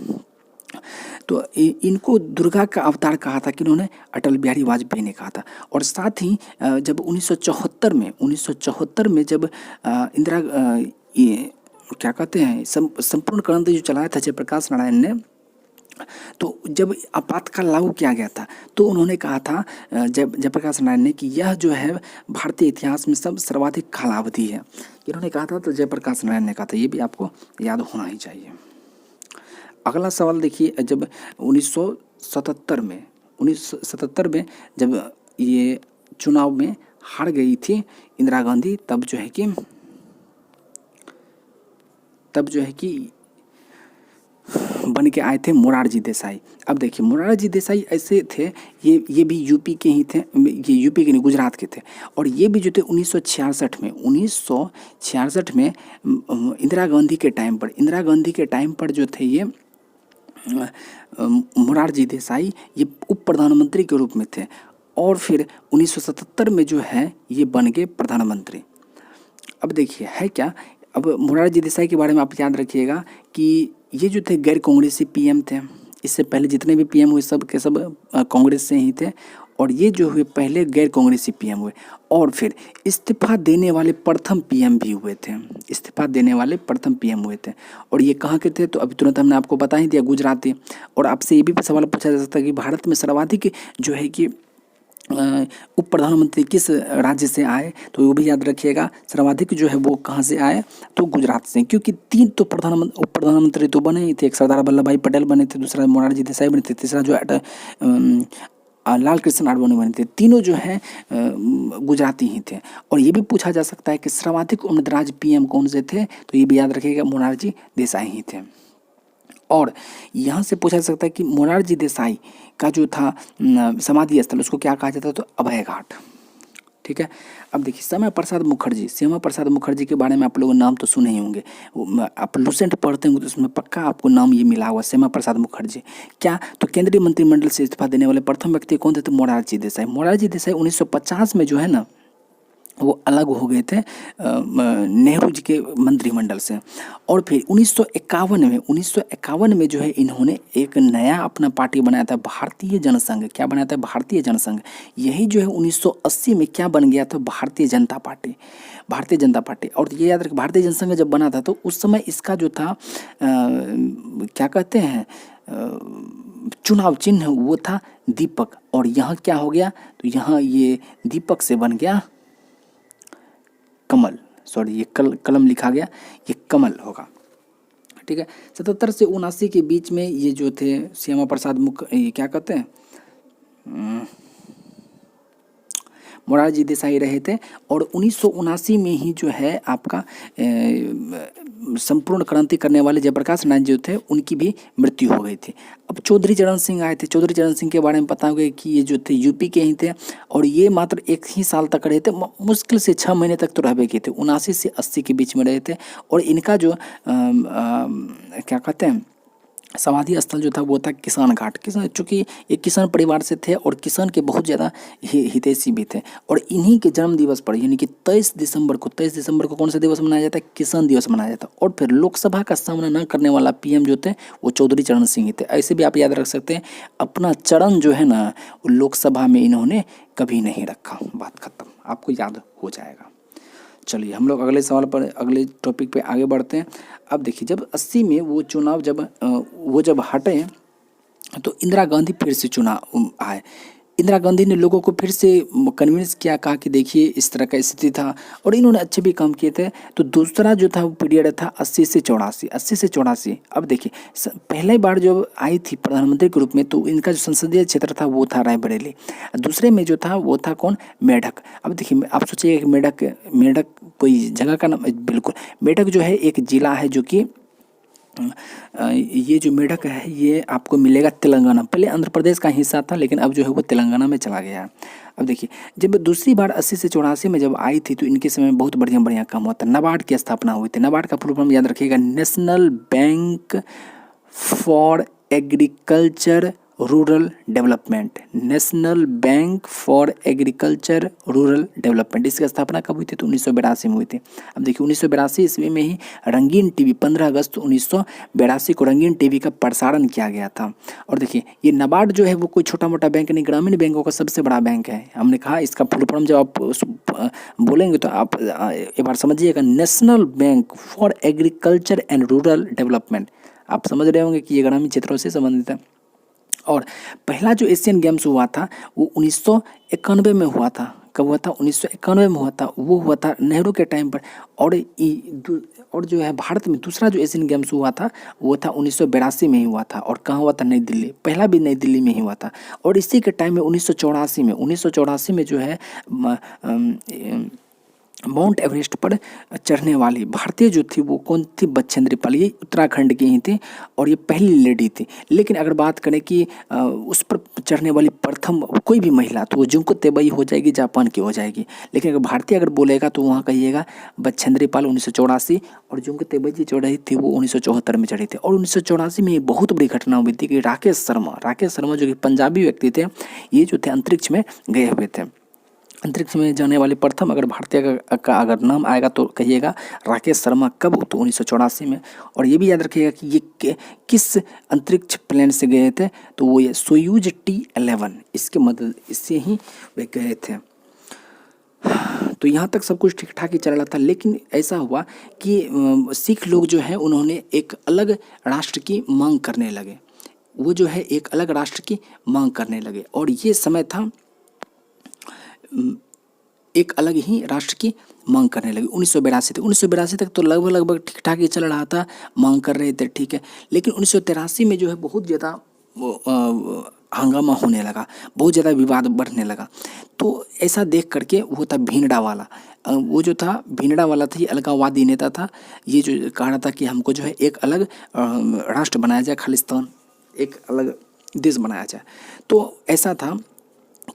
तो इनको दुर्गा का अवतार कहा था किन्होंने? अटल बिहारी वाजपेयी ने कहा था। और साथ ही जब 1974 में जब इंदिरा ये क्या कहते हैं संपूर्ण क्रांति जो चलाया था जयप्रकाश नारायण ने, तो जब आपातकाल लागू किया गया था तो उन्होंने कहा था जयप्रकाश नारायण ने कि यह जो है भारतीय इतिहास में सब सर्वाधिक कालावधि है। इन्होंने कहा था, तो जयप्रकाश नारायण ने कहा था। ये भी आपको याद होना ही चाहिए। अगला सवाल देखिए, जब 1977 में जब ये चुनाव में हार गई थी इंदिरा गांधी, तब जो है कि बन के आए थे मोरारजी देसाई। अब देखिए मोरारजी देसाई ऐसे थे, ये भी यूपी के ही थे, ये यूपी के नहीं गुजरात के थे। और ये भी जो थे 1966 में इंदिरा गांधी के टाइम पर जो थे ये मोरारजी देसाई ये उप प्रधानमंत्री के रूप में थे। और फिर 1977 में जो है ये बन गए प्रधानमंत्री। अब देखिए है क्या, अब मोरारजी देसाई के बारे में आप याद रखिएगा कि ये जो थे गैर कांग्रेसी पीएम थे। इससे पहले जितने भी पीएम हुए सब के सब कांग्रेस से ही थे। और ये जो हुए पहले गैर कांग्रेसी पीएम हुए। और फिर इस्तीफा देने वाले प्रथम पीएम भी हुए थे, और ये कहाँ के थे? तो अभी तुरंत हमने आपको बता ही दिया, गुजराती। और आपसे ये भी सवाल पूछा जा सकता है कि भारत में सर्वाधिक जो है कि उप प्रधानमंत्री किस राज्य से आए? तो वो भी याद रखिएगा, सर्वाधिक जो है वो कहाँ से आए? तो गुजरात से। क्योंकि 3 तो उप प्रधानमंत्री तो बने ही थे, एक सरदार वल्लभ भाई पटेल बने थे, दूसरा मोरारजी देसाई बने थे, तीसरा जो लाल कृष्ण आडवाणी बने थे। तीनों जो है गुजराती ही थे। और ये भी पूछा जा सकता है कि सर्वाधिक उम्रदराज पीएम कौन से थे? तो ये भी याद रखिएगा, मोरारजी देसाई ही थे। और यहाँ से पूछा जा सकता है कि मोरारजी देसाई का जो था समाधि स्थल, उसको क्या कहा जाता? तो अभय घाट। ठीक है। अब देखिए श्यामा प्रसाद मुखर्जी के बारे में आप लोगों ने नाम तो सुने ही होंगे। आप लुसेंट पढ़ते होंगे तो उसमें पक्का आपको नाम ये मिला हुआ, श्यामा प्रसाद मुखर्जी। क्या? तो केंद्रीय मंत्रिमंडल से इस्तीफा देने वाले प्रथम व्यक्ति कौन थे? तो मोरारजी देसाई। 1950 में जो है ना वो अलग हो गए थे नेहरू जी के मंत्रिमंडल से। और फिर 1951 में जो है इन्होंने एक नया अपना पार्टी बनाया था, भारतीय जनसंघ। क्या बनाया था? भारतीय जनसंघ। यही जो है 1980 में क्या बन गया था? भारतीय जनता पार्टी। और ये याद रखें, भारतीय जनसंघ जब बना था तो उस समय इसका जो था क्या कहते हैं चुनाव चिन्ह वो था दीपक। और यहाँ क्या हो गया? तो यहाँ ये दीपक से बन गया कमल। सॉरी, ये कलम लिखा गया, ये कमल होगा। ठीक है। 77 से 79 के बीच में ये जो थे श्यामा प्रसाद ये क्या कहते हैं मोरारजी देसाई रहे थे। और 1979 में ही जो है आपका संपूर्ण क्रांति करने वाले जयप्रकाश नारायण जो थे उनकी भी मृत्यु हो गई थी। अब चौधरी चरण सिंह आए थे। चौधरी चरण सिंह के बारे में पता होगा कि ये जो थे यूपी के ही थे। और ये मात्र 1 ही साल तक रहे थे, मुश्किल से 6 महीने तक तो रहबे किए थे। 79 से 80 के बीच में रहे थे। और इनका जो क्या कहते हैं समाधि स्थल जो था वो था किसान घाट। किसान, चूँकि ये किसान परिवार से थे और किसान के बहुत ज़्यादा हितैषी भी थे। और इन्हीं के जन्म दिवस पर यानी कि 23 दिसंबर को कौन सा दिवस मनाया जाता है? किसान दिवस मनाया जाता है। और फिर लोकसभा का सामना न करने वाला पीएम जो थे वो चौधरी चरण सिंह ही थे। ऐसे भी आप याद रख सकते हैं, अपना चरण जो है ना वो लोकसभा में इन्होंने कभी नहीं रखा। बात खत्म, आपको याद हो जाएगा। चलिए हम लोग अगले सवाल पर, अगले टॉपिक पे आगे बढ़ते हैं। अब देखिए, जब 80 में वो चुनाव जब हटे तो इंदिरा गांधी फिर से चुनाव आए। इंदिरा गांधी ने लोगों को फिर से कन्विंस किया, कहा कि देखिए इस तरह का स्थिति था, और इन्होंने अच्छे भी काम किए थे। तो दूसरा जो था वो पीरियड था 80 से 84। अब देखिए, पहले बार जो आई थी प्रधानमंत्री के रूप में, तो इनका जो संसदीय क्षेत्र था वो था रायबरेली। दूसरे में जो था वो था कौन? मेढक। अब देखिए, आप सोचिए कि मेढक कोई जगह का नाम? बिल्कुल, मेढक जो है एक जिला है जो कि ये जो मेढक है ये आपको मिलेगा तेलंगाना। पहले आंध्र प्रदेश का हिस्सा था, लेकिन अब जो है वो तेलंगाना में चला गया है। अब देखिए, जब दूसरी बार 80 से 84 में जब आई थी तो इनके समय में बहुत बढ़िया बढ़िया काम हुआ था। नाबार्ड की स्थापना हुई थी। नाबार्ड का फुल फॉर्म याद रखिएगा, national bank for agriculture rural development. National bank for agriculture rural development, इसकी स्थापना कब हुई थी? तो 1982 में हुई थी। अब देखिए, 1982 ईस्वी में ही रंगीन टीवी 15 अगस्त 1982 को रंगीन टीवी का प्रसारण किया गया था। और देखिए, ये नाबार्ड जो है वो कोई छोटा मोटा बैंक नहीं, ग्रामीण बैंकों का सबसे बड़ा बैंक है। हमने कहा इसका फुल फॉर्म जब आप बोलेंगे तो आप एक बार समझिएगा, national bank for agriculture and rural development. आप समझ रहे होंगे कि ये ग्रामीण क्षेत्रों से संबंधित है। और पहला जो एशियन गेम्स हुआ था वो 1991 में हुआ था। कब हुआ था? 1991 में हुआ था। वो हुआ था नेहरू के टाइम पर। और जो है भारत में दूसरा जो एशियन गेम्स हुआ था वो था 1982 में ही हुआ था। और कहाँ हुआ था? नई दिल्ली। पहला भी नई दिल्ली में ही हुआ था। और इसी के टाइम में 1984 में जो है माउंट एवरेस्ट पर चढ़ने वाली भारतीय जो थी वो कौन थी? बछेंद्री पाल। ये उत्तराखंड की ही थी और ये पहली लेडी थी। लेकिन अगर बात करें कि उस पर चढ़ने वाली प्रथम कोई भी महिला, तो वो जुंको तेबई हो जाएगी, जापान की हो जाएगी। लेकिन अगर भारतीय अगर बोलेगा तो वहाँ कहिएगा बछेंद्री पाल 1984, और जुंको तेबई जी चढ़ी थी वो 1974 में चढ़ी थी। और 1984 में एक बहुत बड़ी घटना हुई थी कि राकेश शर्मा जो कि पंजाबी व्यक्ति थे, ये जो थे अंतरिक्ष में गए हुए थे। अंतरिक्ष में जाने वाले प्रथम अगर भारतीय का अगर नाम आएगा तो कहिएगा राकेश शर्मा। कब? तो 1984 में। और ये भी याद रखिएगा कि ये किस अंतरिक्ष प्लेन से गए थे? तो वो ये सोयूज T11, इसके मदद इससे ही वे गए थे। तो यहाँ तक सब कुछ ठीक ठाक ही चल रहा था। लेकिन ऐसा हुआ कि सिख लोग जो है उन्होंने एक अलग राष्ट्र की मांग करने लगे। वो जो है एक अलग राष्ट्र की मांग करने लगे। और ये समय था एक अलग ही राष्ट्र की मांग करने लगे 1982 तक तो लगभग ठीक ठाक ही चल रहा था, मांग कर रहे थे, ठीक है। लेकिन 1983 में जो है बहुत ज़्यादा हंगामा होने लगा, बहुत ज़्यादा विवाद बढ़ने लगा। तो ऐसा देख करके वो था भिंडरा वाला। वो जो था भिंडरा वाला था, ये अलगाववादी नेता था। ये जो कह रहा था कि हमको जो है एक अलग राष्ट्र बनाया जाए, खालिस्तान, एक अलग देश बनाया जाए। तो ऐसा था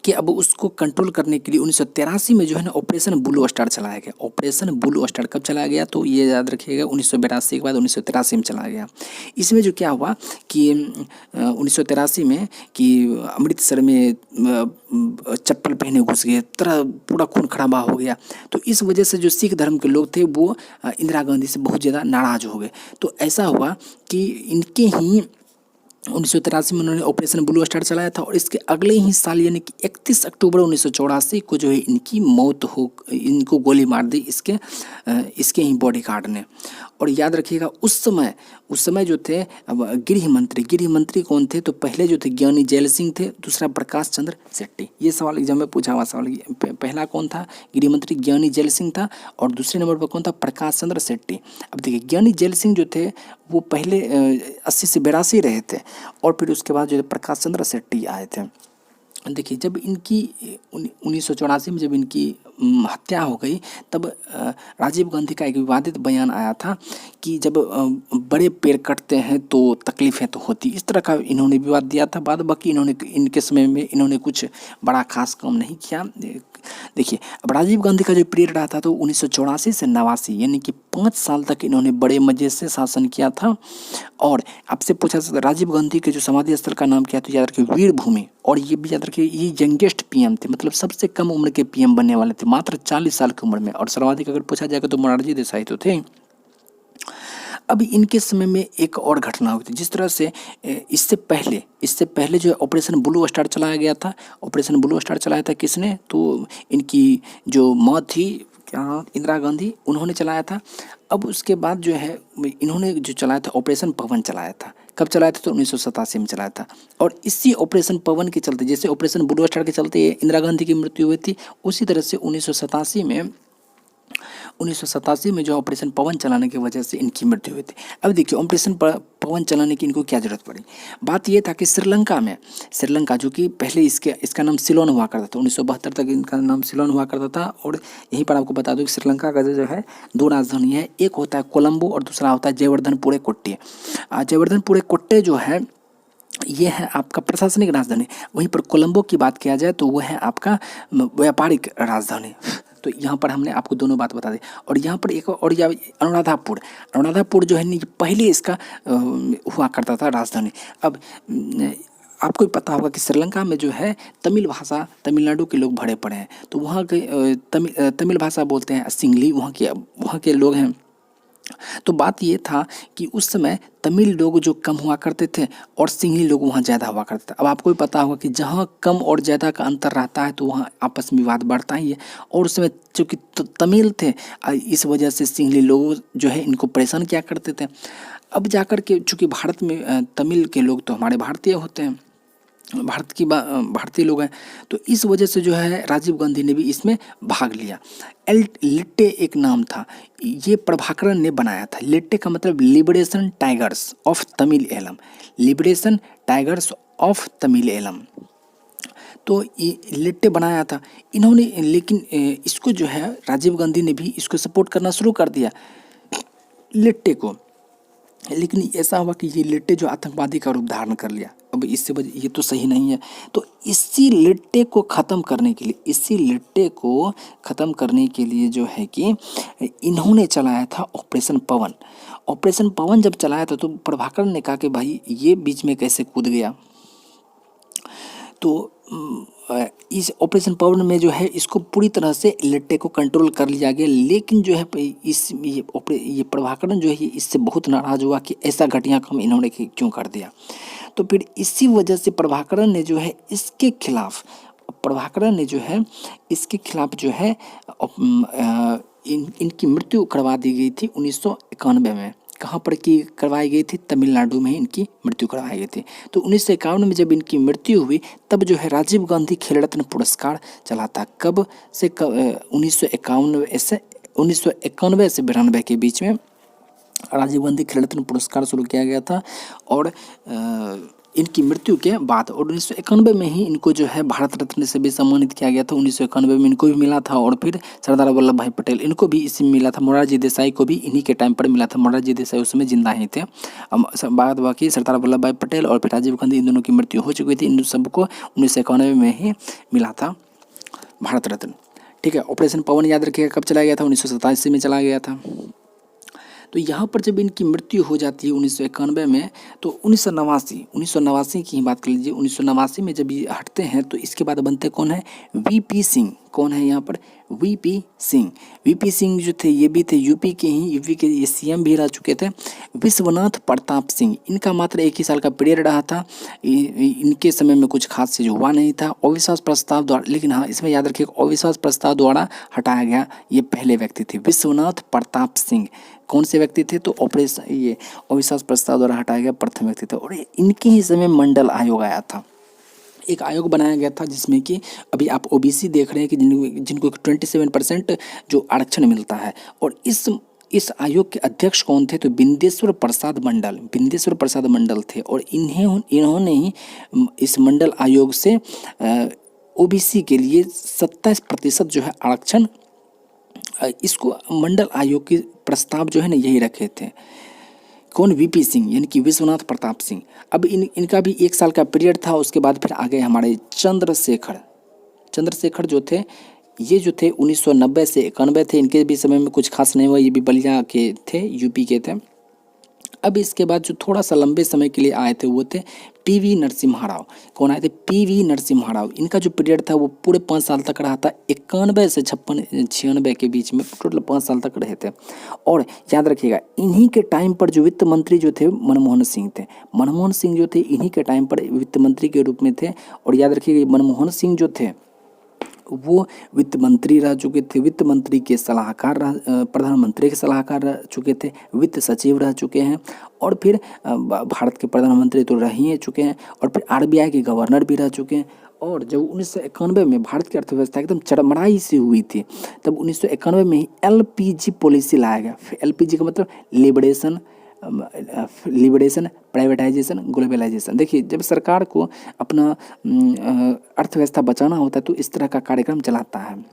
कि अब उसको कंट्रोल करने के लिए 1983 में जो है ना ऑपरेशन ब्लू स्टार चलाया गया। ऑपरेशन ब्लू स्टार कब चलाया गया? तो ये याद रखिएगा 1982 के बाद 1983 में चलाया गया। इसमें जो क्या हुआ कि 1983 में कि अमृतसर में चप्पल पहने घुस गए, तरह पूरा खून खराबा हो गया। तो इस वजह से जो सिख धर्म के लोग थे वो इंदिरा गांधी से बहुत ज़्यादा नाराज़ हो गए। तो ऐसा हुआ कि इनके ही 1983 में उन्होंने ऑपरेशन ब्लू स्टार चलाया था। और इसके अगले ही साल यानी कि 31 अक्टूबर 1984 को जो है इनकी मौत हो, इनको गोली मार दी इसके ही बॉडीगार्ड ने। और याद रखिएगा उस समय जो थे अब गृह मंत्री कौन थे? तो पहले जो थे ज्ञानी जैल सिंह थे, दूसरा प्रकाश चंद्र शेट्टी। ये सवाल एग्जाम में पूछा हुआ सवाल। पहला कौन था? गृह मंत्री ज्ञानी जैल सिंह था। और दूसरे नंबर पर कौन था? प्रकाश चंद्र शेट्टी। अब देखिए, ज्ञानी जैल सिंह जो थे वो पहले 80 से 82 रहे थे, और फिर उसके बाद जो प्रकाश चंद्र शेट्टी आए थे। देखिए, जब इनकी 1984 में जब इनकी हत्या हो गई, तब राजीव गांधी का एक विवादित बयान आया था कि जब बड़े पेड़ कटते हैं तो तकलीफ़ें तो होती, इस तरह का इन्होंने विवाद दिया था। बाद बाकी इनके समय में इन्होंने कुछ बड़ा खास काम नहीं किया। देखिए, अब राजीव गांधी का जो पीरियड रहा था तो 1984 से 89, यानी कि 5 साल तक इन्होंने बड़े मजे से शासन किया था। और आपसे पूछा सकता राजीव गांधी के जो समाधि स्थल का नाम क्या है, तो याद रखिए वीर भूमि। और ये भी याद रखिए ये यंगेस्ट पीएम थे, मतलब सबसे कम उम्र के पीएम बनने वाले थे, मात्र 40 साल की उम्र में। और सर्वाधिक अगर पूछा जाएगा तो मोरारजी देसाई तो थे। अब इनके समय में एक और घटना हुई थी, जिस तरह से इससे पहले जो ऑपरेशन ब्लू स्टार चलाया गया था। ऑपरेशन ब्लू स्टार चलाया था किसने, तो इनकी जो माँ थी क्या, इंदिरा गांधी, उन्होंने चलाया था। अब उसके बाद जो है इन्होंने जो चलाया था ऑपरेशन पवन चलाया था। कब चलाया था, तो 1987 में चलाया था। और इसी ऑपरेशन पवन के चलते, जैसे ऑपरेशन ब्लू स्टार के चलते इंदिरा गांधी की मृत्यु हुई थी, उसी तरह से 1987 में जो ऑपरेशन पवन चलाने की वजह से इनकी मृत्यु हुई थी। अब देखिए ऑपरेशन पवन चलाने की इनको क्या जरूरत पड़ी। बात ये था कि श्रीलंका जो कि पहले इसका नाम सिलोन हुआ करता था, 1972 तक इनका नाम सिलोन हुआ करता था। और यहीं पर आपको बता दूं कि श्रीलंका का जो है 2 राजधानी है, एक होता है कोलंबो और दूसरा होता है जयवर्धनपुरे कोट्टे। जयवर्धनपुरे कोट्टे जो है ये है आपका प्रशासनिक राजधानी। वहीं पर कोलंबो की बात किया जाए तो वह है आपका व्यापारिक राजधानी। तो यहाँ पर हमने आपको दोनों बात बता दी। और यहाँ पर एक और अनुराधापुर जो है नहीं, पहले इसका हुआ करता था राजधानी। अब आपको भी पता होगा कि श्रीलंका में जो है तमिल भाषा, तमिलनाडु के लोग भरे पड़े हैं, तो वहाँ के तमिल भाषा बोलते हैं सिंगली, वहाँ के लोग हैं। तो बात ये था कि उस समय तमिल लोग जो कम हुआ करते थे और सिंहली लोग वहाँ ज़्यादा हुआ करते थे। अब आपको भी पता होगा कि जहाँ कम और ज़्यादा का अंतर रहता है तो वहाँ आपस में विवाद बढ़ता ही है। और उस समय चूँकि तमिल थे, इस वजह से सिंहली लोग जो है इनको परेशान किया करते थे। अब जाकर के चूँकि भारत में तमिल के लोग तो हमारे भारतीय होते हैं, भारतीय लोग हैं, तो इस वजह से जो है राजीव गांधी ने भी इसमें भाग लिया। लिट्टे एक नाम था, ये प्रभाकरन ने बनाया था। लिट्टे का मतलब liberation tigers of Tamil Eelam, liberation tigers of Tamil Eelam. तो ये लिट्टे बनाया था इन्होंने, लेकिन इसको जो है राजीव गांधी ने भी इसको सपोर्ट करना शुरू कर दिया लिट्टे को। लेकिन ऐसा हुआ कि ये लिट्टे जो आतंकवादी का रूप धारण कर लिया। अब इससे ये तो सही नहीं है। तो इसी लिट्टे को ख़त्म करने के लिए जो है कि इन्होंने चलाया था ऑपरेशन पवन। ऑपरेशन पवन जब चलाया था तो प्रभाकर ने कहा कि भाई ये बीच में कैसे कूद गया। तो इस ऑपरेशन पवन में जो है इसको पूरी तरह से लिट्टे को कंट्रोल कर लिया गया। लेकिन जो है ये प्रभाकरन जो है इससे बहुत नाराज़ हुआ कि ऐसा घटिया काम इन्होंने क्यों कर दिया। तो फिर इसी वजह से प्रभाकरन ने जो है इसके खिलाफ जो है इनकी मृत्यु करवा दी गई थी 1991 में। कहाँ पर की करवाई गई थी, तमिलनाडु में ही इनकी मृत्यु करवाई गई थी। तो 1951 में जब इनकी मृत्यु हुई तब जो है राजीव गांधी खेल रत्न पुरस्कार चला था। कब से 1991 से 1991 के बीच में राजीव गांधी खेल रत्न पुरस्कार शुरू किया गया था। और इनकी मृत्यु के बाद और 1991 में ही इनको जो है भारत रत्न से भी सम्मानित किया गया था। 1991 में इनको भी मिला था और फिर सरदार वल्लभ भाई पटेल इनको भी इसी में मिला था। मोरारजी देसाई को भी इन्हीं के टाइम पर मिला था। मोरारजी देसाई उस समय जिंदा ही थे। बाद बाकी सरदार वल्लभ भाई पटेल और फिर राजीव गांधी, इन दोनों की मृत्यु हो चुकी थी। इन सबको 1991 में ही मिला था भारत रत्न। ठीक है, ऑपरेशन पवन याद रखिएगा कब चलाया गया था, 1987 में चलाया गया था। तो यहाँ पर जब इनकी मृत्यु हो जाती है 1991 में, तो 1989 की ही बात कर लीजिए। 1989 में जब ये हटते हैं तो इसके बाद बनते कौन है, वीपी सिंह। कौन है यहाँ पर, वीपी सिंह जो थे ये भी थे यूपी के ये सीएम भी रह चुके थे। विश्वनाथ प्रताप सिंह, इनका मात्र 1 ही साल का पीरियड रहा था। इनके समय में कुछ खास चीज हुआ नहीं था। अविश्वास प्रस्ताव द्वारा, लेकिन हाँ इसमें याद रखिए अविश्वास प्रस्ताव द्वारा हटाया गया ये पहले व्यक्ति थे, विश्वनाथ प्रताप सिंह। कौन से व्यक्ति थे, तो ये अविश्वास प्रस्ताव द्वारा हटाया गया प्रथम व्यक्ति थे। और इनके ही समय मंडल आयोग आया था, एक आयोग बनाया गया था जिसमें कि अभी आप ओबीसी देख रहे हैं कि जिनको 27% जो आरक्षण मिलता है। और इस आयोग के अध्यक्ष कौन थे, तो बिंदेश्वर प्रसाद मंडल थे। और इन्होंने ही इस मंडल आयोग से ओबीसी के लिए 27% जो है आरक्षण, इसको मंडल आयोग के प्रस्ताव जो है ना यही रखे थे। कौन, वीपी सिंह यानी कि विश्वनाथ प्रताप सिंह। अब इनका भी 1 साल का पीरियड था। उसके बाद फिर आ गए हमारे चंद्रशेखर जो थे ये जो थे 1990 से 91 थे, इनके भी समय में कुछ खास नहीं हुआ, ये भी बलिया के थे, यूपी के थे। अब इसके बाद जो थोड़ा सा लंबे समय के लिए आए थे वो थे पीवी नरसिम्हा राव। कौन आए थे? पीवी नरसिम्हा राव। इनका जो पीरियड था वो पूरे 5 साल तक रहा था, 91 से 96 के बीच में, टोटल 5 साल तक रहे थे। और याद रखिएगा, इन्हीं के टाइम पर जो वित्त मंत्री जो थे मनमोहन सिंह थे। मनमोहन सिंह जो थे इन्हीं के टाइम पर वित्त मंत्री के रूप में थे। और याद रखिएगा, मनमोहन सिंह जो थे वो वित्त मंत्री रह चुके थे, वित्त मंत्री के सलाहकार प्रधानमंत्री के सलाहकार रह चुके थे, वित्त सचिव रह चुके हैं, और फिर भारत के प्रधानमंत्री तो रह ही चुके हैं, और फिर आरबीआई के गवर्नर भी रह चुके हैं। और जब 1991 में भारत की अर्थव्यवस्था एकदम चरमराई सी हुई थी, तब 1991 में ही एलपीजी पॉलिसी लाया गया। एलपीजी का मतलब लिबरेशन, प्राइवेटाइजेशन, ग्लोबलाइजेशन। देखिए, जब सरकार को अपना अर्थव्यवस्था बचाना होता है तो इस तरह का कार्यक्रम चलाता है।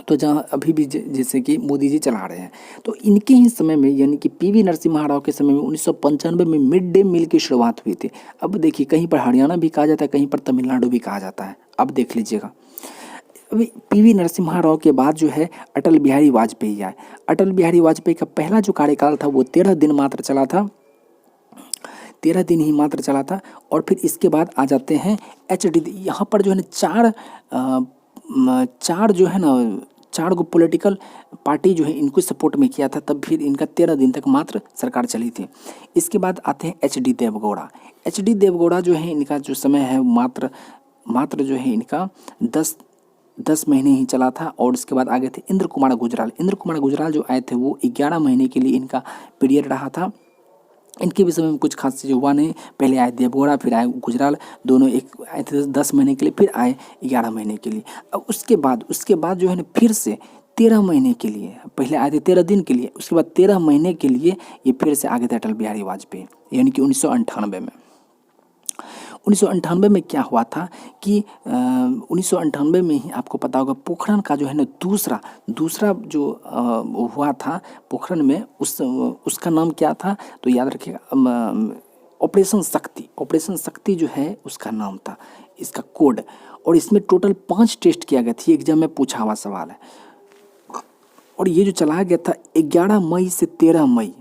तो जहाँ अभी भी जैसे कि मोदी जी चला रहे हैं, तो इनके ही समय में, यानी कि पीवी नरसिम्हा राव के समय में 1995 में मिड डे मील की शुरुआत हुई थी। अब देखिए, कहीं पर हरियाणा भी कहा जाता है, कहीं पर तमिलनाडु भी कहा जाता है। अब देख लीजिएगा, अभी पीवी नरसिम्हा राव के बाद जो है अटल बिहारी वाजपेयी आए। अटल बिहारी वाजपेयी का पहला जो कार्यकाल था वो 13 दिन मात्र चला था, 13 दिन ही मात्र चला था। और फिर इसके बाद आ जाते हैं एचडी। यहाँ पर जो है ना चार जो है ना 4 गो पॉलिटिकल पार्टी जो है इनको सपोर्ट में किया था, तब फिर इनका 13 दिन तक मात्र सरकार चली थी। इसके बाद आते हैं एचडी देवगौड़ा। एचडी देवगौड़ा जो है इनका जो समय है मात्र जो है इनका 10 महीने ही चला था। और इसके बाद आगे थे इंद्र कुमार गुजराल। इंद्र कुमार गुजराल जो आए थे वो 11 महीने के लिए इनका पीरियड रहा था। इनके भी समय में कुछ खास चीज़ हुआ नहीं। पहले आए देवगौड़ा, फिर आए गुजराल, दोनों एक आए थे 10 महीने के लिए, फिर आए 11 महीने के लिए। अब उसके बाद जो है ना फिर से 13 महीने के लिए, पहले आए थे 13 दिन के लिए, उसके बाद 13 महीने के लिए ये फिर से आगे थे अटल बिहारी वाजपेयी, यानी कि 1998 में। 1998 में क्या हुआ था कि 1998 में ही आपको पता होगा पोखरण का जो है ना दूसरा जो हुआ था पोखरण में, उसका नाम क्या था? तो याद रखिएगा, ऑपरेशन शक्ति जो है उसका नाम था, इसका कोड। और इसमें टोटल 5 टेस्ट किया गया था, एग्जाम में पूछा हुआ सवाल है। और ये जो चलाया गया था 11 मई से 13 मई,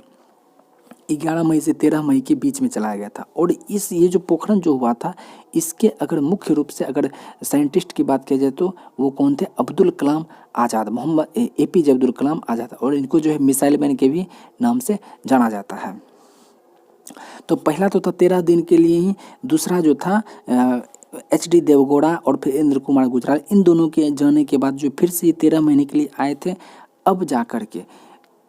11 मई से 13 मई के बीच में चलाया गया था। और ये जो पोखरण जो हुआ था, इसके अगर मुख्य रूप से अगर साइंटिस्ट की बात किया जाए तो वो कौन थे? अब्दुल कलाम आज़ाद, मोहम्मद APJ अब्दुल कलाम आज़ाद। और इनको जो है मिसाइल मैन के भी नाम से जाना जाता है। तो पहला तो था 13 दिन के लिए ही, दूसरा जो था HD देवगौड़ा और फिर इंद्र कुमार गुजराल, इन दोनों के जाने के बाद जो फिर से 13 महीने के लिए आए थे। अब जा कर के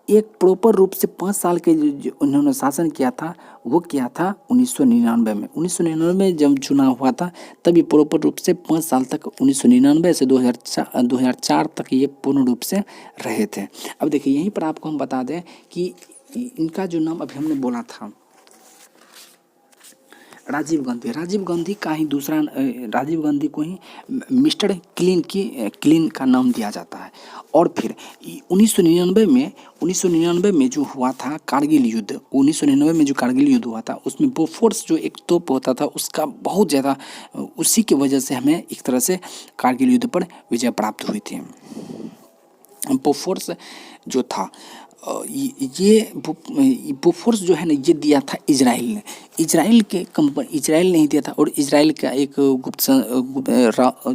एक प्रॉपर रूप से 5 साल के जो उन्होंने शासन किया था वो किया था 1999 में। 1999 में जब चुनाव हुआ था तभी प्रॉपर रूप से 5 साल तक, 1999 से 2004 तक ये पूर्ण रूप से रहे थे। अब देखिए, यहीं पर आपको हम बता दें कि इनका जो नाम अभी हमने बोला था राजीव गांधी का ही दूसरा, राजीव गांधी को ही मिस्टर क्लीन का नाम दिया जाता है। और फिर 1999 में जो हुआ था कारगिल युद्ध, 1999 में जो कारगिल युद्ध हुआ था उसमें बोफोर्स जो एक तोप होता था उसका बहुत ज़्यादा, उसी की वजह से हमें एक तरह से कारगिल युद्ध पर विजय प्राप्त हुई थी। बोफोर्स जो था ये बोफोर्स जो है ना ये दिया था इजराइल ने। इजराइल ने ही दिया था। और इजराइल का एक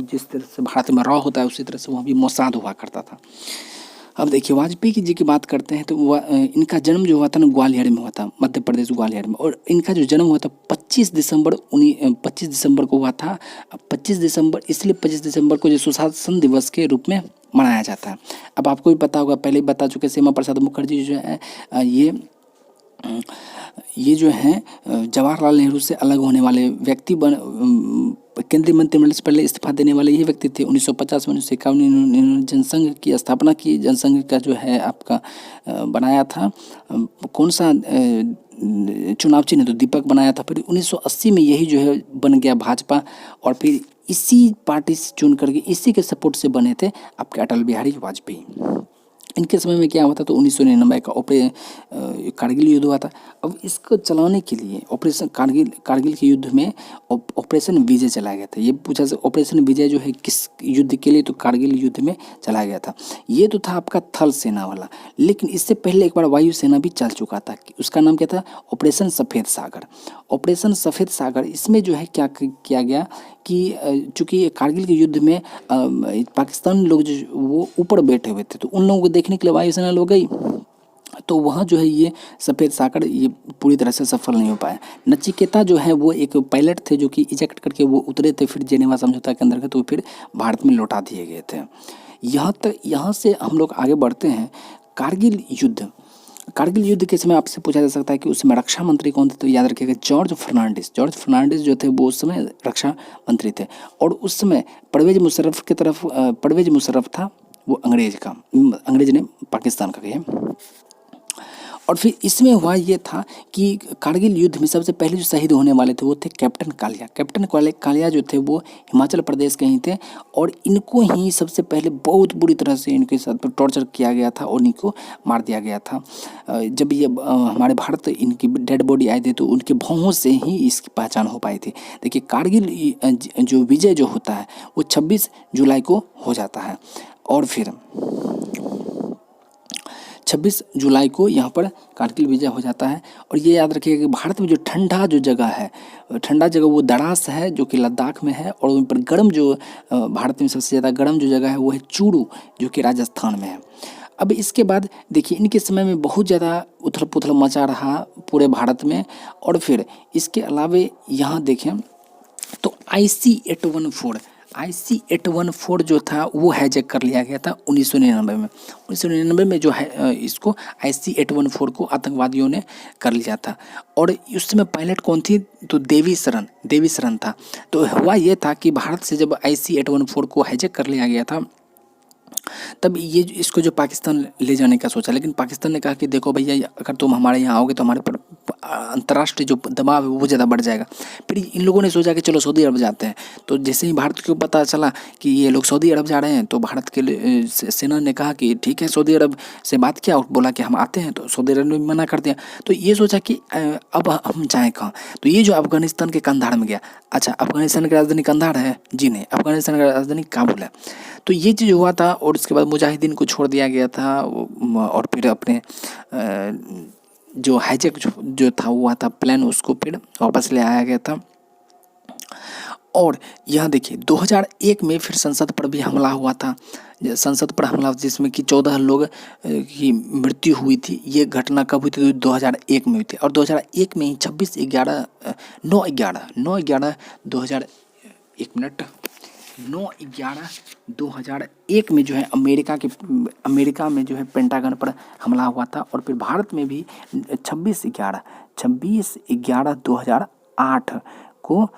जिस तरह से भारत में रॉ होता है उसी तरह से वहाँ भी मोसाद हुआ करता था। अब देखिए, वाजपेयी जी की बात करते हैं तो इनका जन्म जो हुआ था ना ग्वालियर में हुआ था, मध्य प्रदेश ग्वालियर में। और इनका जो जन्म हुआ था 25 दिसंबर को हुआ था। 25 दिसंबर इसलिए 25 दिसंबर को जो सुशासन दिवस के रूप में मनाया जाता है। अब आपको भी पता होगा, पहले ही बता चुके, श्यामा प्रसाद मुखर्जी जो है ये जो हैं जवाहरलाल नेहरू से अलग होने वाले व्यक्ति केंद्रीय मंत्रिमंडल से पहले इस्तीफा देने वाले ये व्यक्ति थे। 1950 में 1951 इन्होंने जनसंघ की स्थापना की। जनसंघ का जो है आपका बनाया था कौन सा चुनाव चिन्ह, तो दीपक बनाया था। फिर 1980 में यही जो है बन गया भाजपा। और फिर इसी पार्टी से चुन करके इसी के सपोर्ट से बने थे आपके अटल बिहारी वाजपेयी। इनके समय में क्या हुआ था, तो 1999 का कारगिल युद्ध हुआ था। अब इसको चलाने के लिए ऑपरेशन कारगिल के युद्ध में ऑपरेशन विजय चलाया गया था। ये पूछा ऑपरेशन विजय जो है किस युद्ध के लिए, तो कारगिल युद्ध में चलाया गया था। ये तो था आपका थल सेना वाला, लेकिन इससे पहले एक बार वायु सेना भी चल चुका था। उसका नाम क्या था, ऑपरेशन सफ़ेद सागर। ऑपरेशन सफ़ेद सागर, इसमें जो है क्या किया गया कि चूँकि कारगिल के युद्ध में पाकिस्तान लोग जो वो ऊपर बैठे हुए थे, तो उन लोगों को देखने के लिए वायुसेना लोग गई, तो वहाँ जो है ये सफ़ेद सागर ये पूरी तरह से सफल नहीं हो पाया। नचिकेता जो है वो एक पायलट थे जो कि इजेक्ट करके वो उतरे थे, फिर जेनेवा समझौता के अंतर्गत वो फिर भारत में लौटा दिए गए थे। यहाँ से हम लोग आगे बढ़ते हैं। कारगिल युद्ध के समय आपसे पूछा जा सकता है कि उस समय रक्षा मंत्री कौन थे, तो याद रखिएगा जॉर्ज फर्नांडिस जो थे वो उस समय रक्षा मंत्री थे। और उस समय परवेज मुशर्रफ था वो अंग्रेज ने पाकिस्तान का कहे। और फिर इसमें हुआ ये था कि कारगिल युद्ध में सबसे पहले जो शहीद होने वाले थे वो थे कैप्टन कालिया जो थे वो हिमाचल प्रदेश के ही थे, और इनको ही सबसे पहले बहुत बुरी तरह से इनके साथ टॉर्चर किया गया था और इनको मार दिया गया था। जब ये हमारे भारत इनकी डेड बॉडी आई थी तो उनके भौहों से ही इसकी पहचान हो पाई थी। देखिए कारगिल जो विजय जो होता है वो 26 जुलाई को हो जाता है, और फिर 26 जुलाई को यहाँ पर कारगिल विजय हो जाता है। और ये याद रखिएगा कि भारत में जो ठंडा जगह वो द्रास है जो कि लद्दाख में है, और उन पर गर्म जो भारत में सबसे ज़्यादा गर्म जो जगह है वो है चूरू जो कि राजस्थान में है। अब इसके बाद देखिए इनके समय में बहुत ज़्यादा उथल पुथल मचा रहा पूरे भारत में। और फिर इसके अलावे यहाँ देखें तो IC-814 जो था वो हाईजैक कर लिया गया था 1999 में जो है इसको IC-814 को आतंकवादियों ने कर लिया था। और उस समय पायलट कौन थी, तो देवी शरण था। तो हुआ ये था कि भारत से जब IC-814 को हाईजैक कर लिया गया था तब ये इसको जो पाकिस्तान ले जाने का सोचा, लेकिन पाकिस्तान ने कहा कि देखो भैया अगर तुम हमारे यहाँ आओगे तो हमारे पर अंतर्राष्ट्रीय जो दबाव है वो ज़्यादा बढ़ जाएगा। फिर इन लोगों ने सोचा कि चलो सऊदी अरब जाते हैं। तो जैसे ही भारत को पता चला कि ये लोग सऊदी अरब जा रहे हैं तो भारत के सेना ने कहा कि ठीक है, सऊदी अरब से बात किया और बोला कि हम आते हैं, तो सऊदी अरब ने मना कर दिया। तो ये सोचा कि अब हम जाएँ कहाँ, तो ये जो अफगानिस्तान के कंधार में गया। अच्छा, अफगानिस्तान की राजधानी कंधार है जी नहीं, अफगानिस्तान की राजधानी काबुल है। तो ये चीज़ हुआ था, और उसके बाद मुजाहिदीन को छोड़ दिया गया था, और फिर अपने जो हाईजैक जो था हुआ था प्लान उसको फिर वापस ले आया गया था। और यहाँ देखिए 2001 में फिर संसद पर भी हमला हुआ था, जिसमें कि 14 लोग की मृत्यु हुई थी। ये घटना कब हुई थी, तो 2001 में हुई थी। और 2001 में ही 9/11/2001 में जो है अमेरिका में जो है पेंटागन पर हमला हुआ था। और फिर भारत में भी 26/11/2008 को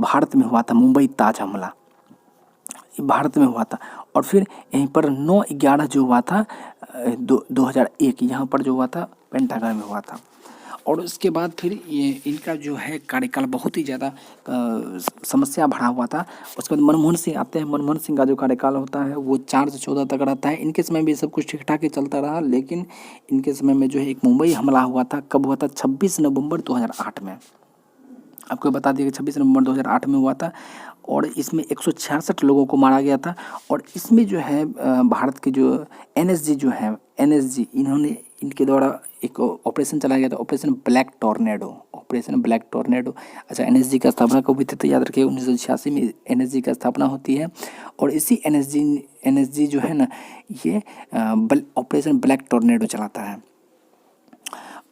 भारत में हुआ था मुंबई ताज हमला, भारत में हुआ था। और फिर यहीं पर 9/11 जो हुआ था 2001 यहाँ पर जो हुआ था पेंटागन में हुआ था। और उसके बाद फिर ये इनका जो है कार्यकाल बहुत ही ज़्यादा समस्या भरा हुआ था। उसके बाद मनमोहन सिंह आते हैं। मनमोहन सिंह का जो कार्यकाल होता है वो 4 से 14 तक रहता है। इनके समय भी सब कुछ ठीक ठाक ही चलता रहा, लेकिन इनके समय में जो है एक मुंबई हमला हुआ था। कब हुआ था, 26 नवंबर 2008 में। आपको बता दिया कि 26 नवंबर 2008 में हुआ था, और इसमें 166 लोगों को मारा गया था। और इसमें जो है भारत के जो NSG इनके द्वारा एक ऑपरेशन चलाया गया था, ऑपरेशन ब्लैक टॉर्नेडो। अच्छा, NSG का स्थापना कब हुई थी, तो याद रखिए 1986 में NSG का स्थापना होती है। और इसी NSG जो है ना ये ऑपरेशन ब्लैक टॉर्नेडो चलाता है।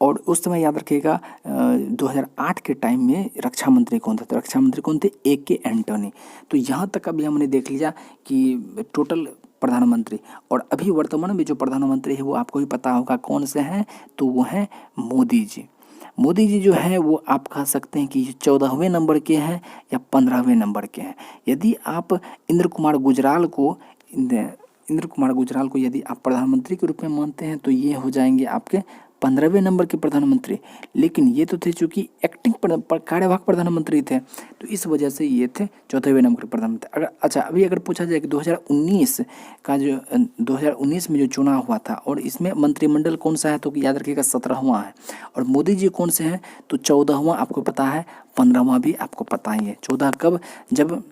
और उस समय याद रखिएगा 2008 के टाइम में रक्षा मंत्री कौन थे, तो रक्षा मंत्री कौन थे, AK एंटोनी। तो यहाँ तक अभी हमने देख लिया कि टोटल प्रधानमंत्री। और अभी वर्तमान में जो प्रधानमंत्री है वो आपको भी पता होगा कौन से हैं, तो वो हैं मोदी जी जो है वो आप कह सकते हैं कि 14वें नंबर के हैं या 15वें नंबर के हैं। यदि आप इंद्र कुमार गुजराल को यदि आप प्रधानमंत्री के रूप में मानते हैं तो ये हो जाएंगे आपके 15वें नंबर के प्रधानमंत्री, लेकिन ये तो थे चूँकि एक्टिंग कार्यवाहक प्रधानमंत्री थे, तो इस वजह से ये थे 14वें नंबर के प्रधानमंत्री। अगर अच्छा अभी अगर पूछा जाए कि 2019 का जो 2019 में जो चुनाव हुआ था और इसमें मंत्रिमंडल कौन सा है, तो याद रखिएगा 17वां है। और मोदी जी कौन से हैं, तो 14वां आपको पता है, 15वां भी आपको पता ही है। 14 कब, जब